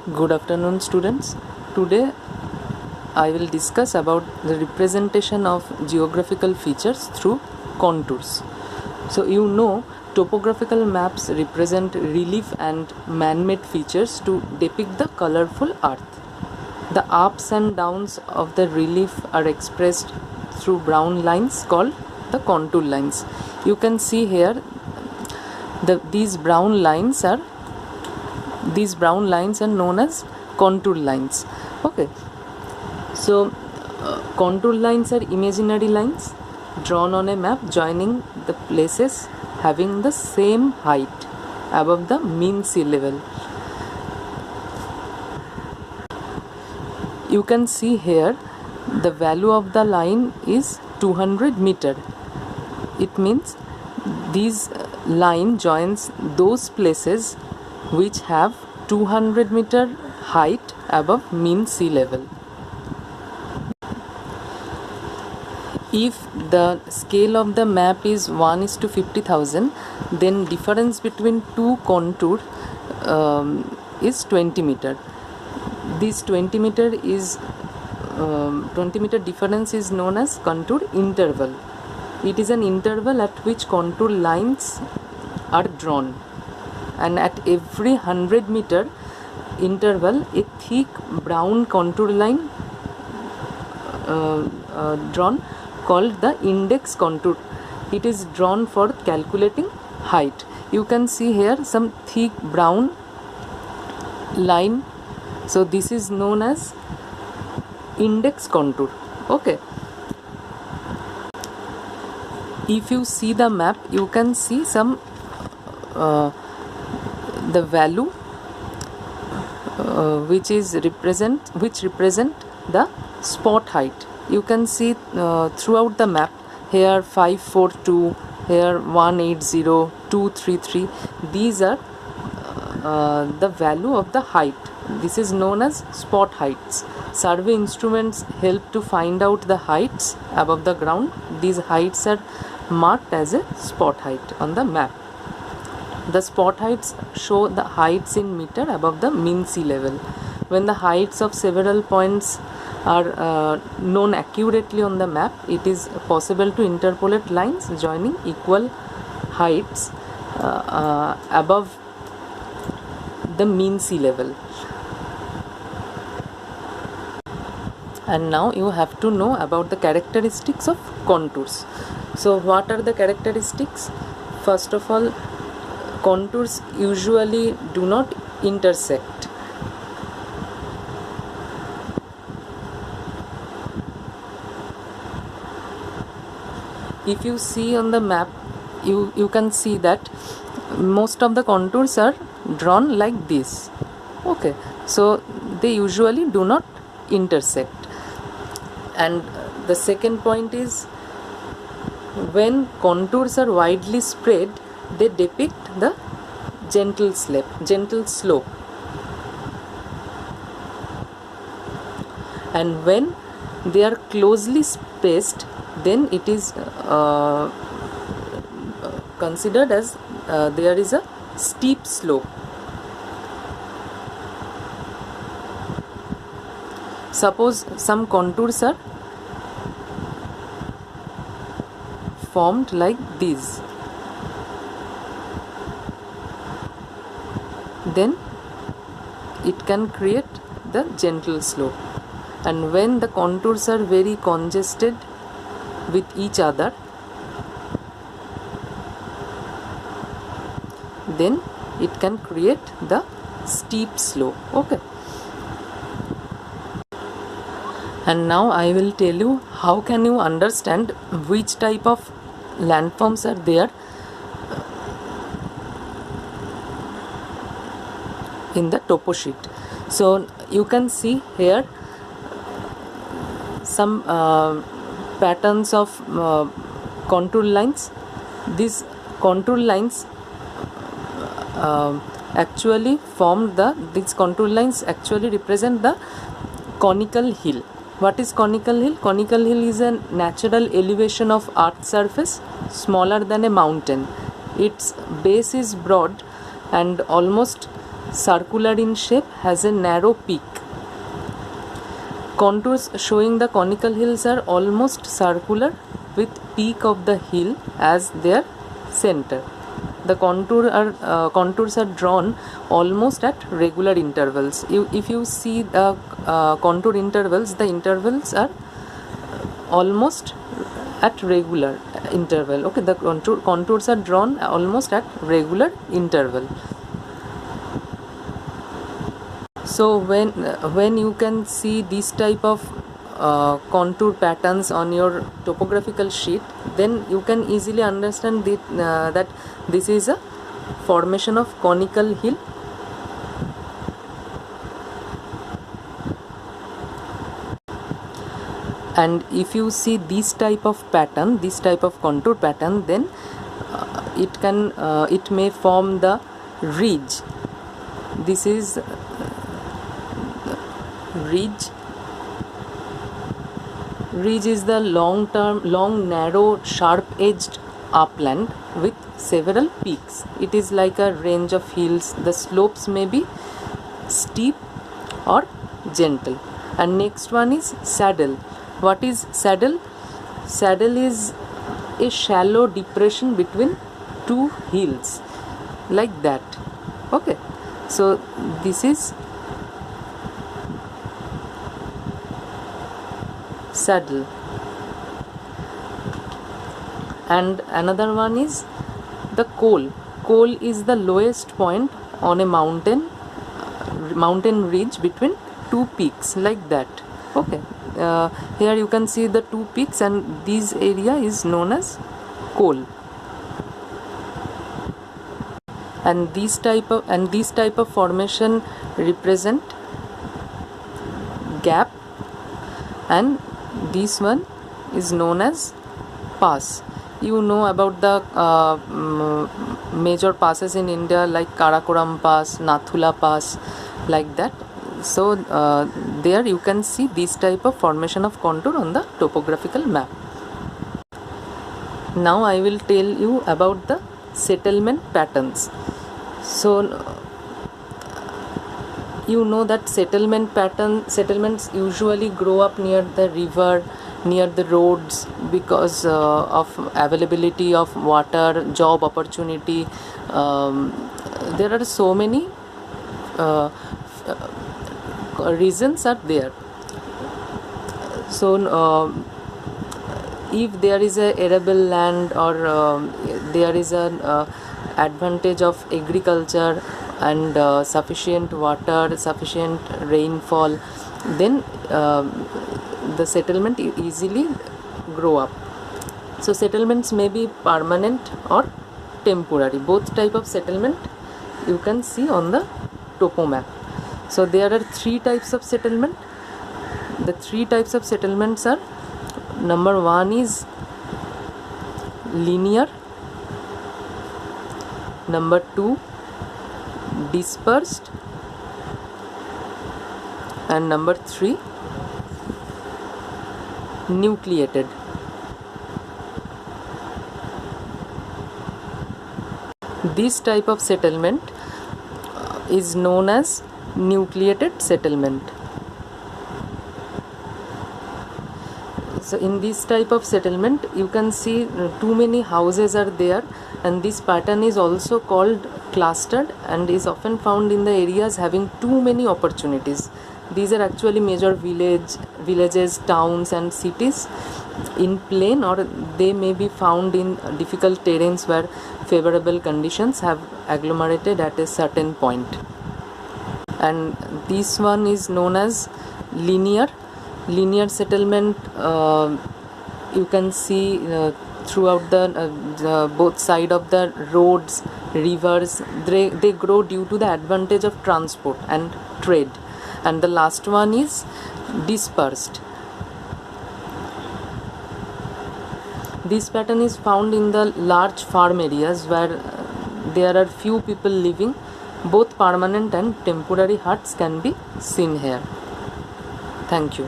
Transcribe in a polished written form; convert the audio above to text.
Good afternoon, students. Today I will discuss about the representation of geographical features through contours. So you know, topographical maps represent relief and man-made features to depict the colorful earth. The ups and downs of the relief are expressed through brown lines called the contour lines. You can see here these brown lines are known as contour lines. Okay, so contour lines are imaginary lines drawn on a map joining the places having the same height above the mean sea level. You can see here the value of the line is 200 meter. It means this line joins those places which have 200 meter height above mean sea level. If the scale of the map is 1:50,000, then difference between two contours is 20 meter. This 20 meter difference is known as contour interval. It is an interval at which contour lines are drawn, and at every 100 meter interval a thick brown contour line drawn called the index contour. It is drawn for calculating height. You can see here some thick brown line, so this is known as index contour. Okay, if you see the map, you can see some the value which represent the spot height. You can see throughout the map here 542, here 180, 233. These are the value of the height. This is known as spot heights. Survey instruments help to find out the heights above the ground. These heights are marked as a spot height on the map. The spot heights show the heights in meter above the mean sea level. When the heights of several points are known accurately on the map, it is possible to interpolate lines joining equal heights above the mean sea level. And now you have to know about the characteristics of contours. So what are the characteristics? First of all, contours usually do not intersect. If you see on the map, you can see that most of the contours are drawn like this. Okay, so they usually do not intersect. And the second point is, when contours are widely spread, they depict the gentle slope. And when they are closely spaced, then it is considered as there is a steep slope. Suppose some contours are formed like this, then it can create the gentle slope. And when the contours are very congested with each other, then it can create the steep slope. Okay, and now I will tell you how can you understand which type of landforms are there in the topo sheet. So you can see here some patterns of contour lines. These contour lines these contour lines actually represent the conical hill. What is conical hill? Conical hill is a natural elevation of earth's surface smaller than a mountain. Its base is broad and almost circular in shape, has a narrow peak. Contours showing the conical hills are almost circular with peak of the hill as their center. The contours are drawn almost at regular intervals. If you see the contour intervals, the intervals are almost at regular interval. Okay, the contours are drawn almost at regular interval. So when you can see this type of contour patterns on your topographical sheet, then you can easily understand that this is a formation of conical hill. And if you see this type of pattern, this type of contour pattern, then it may form the ridge. This is ridge. Ridge is the long narrow sharp edged upland with several peaks. It is like a range of hills. The slopes may be steep or gentle. And next one is saddle. What is saddle? Saddle is a shallow depression between two hills, like that. Okay, so this is saddle. And another one is the col. Col is the lowest point on a mountain ridge between two peaks, like that. Okay, here you can see the two peaks, and this area is known as col. And this type of formation represent gap, and this one is known as pass. You know about the major passes in India like Karakoram Pass, Nathula Pass, like that. So there you can see this type of formation of contour on the topographical map. Now I will tell you about the settlement patterns. So you know that settlements usually grow up near the river, near the roads, because of availability of water, job opportunity. There are so many reasons are there. So if there is a arable land, or there is an advantage of agriculture and sufficient water, sufficient rainfall, then the settlement easily grow up. So settlements may be permanent or temporary. Both type of settlement you can see on the topo map. So there are three types of settlement. The three types of settlements are: number one is linear, number two dispersed, and number three nucleated. This type of settlement is known as nucleated settlement. So in this type of settlement you can see too many houses are there, and this pattern is also called clustered and is often found in the areas having too many opportunities. These are actually major villages, towns and cities in plain, or they may be found in difficult terrains where favorable conditions have agglomerated at a certain point. And this one is known as linear settlement. You can see throughout the both side of the roads, rivers, they grow due to the advantage of transport and trade. And the last one is dispersed. This pattern is found in the large farm areas where there are few people living. Both permanent and temporary huts can be seen here. Thank you.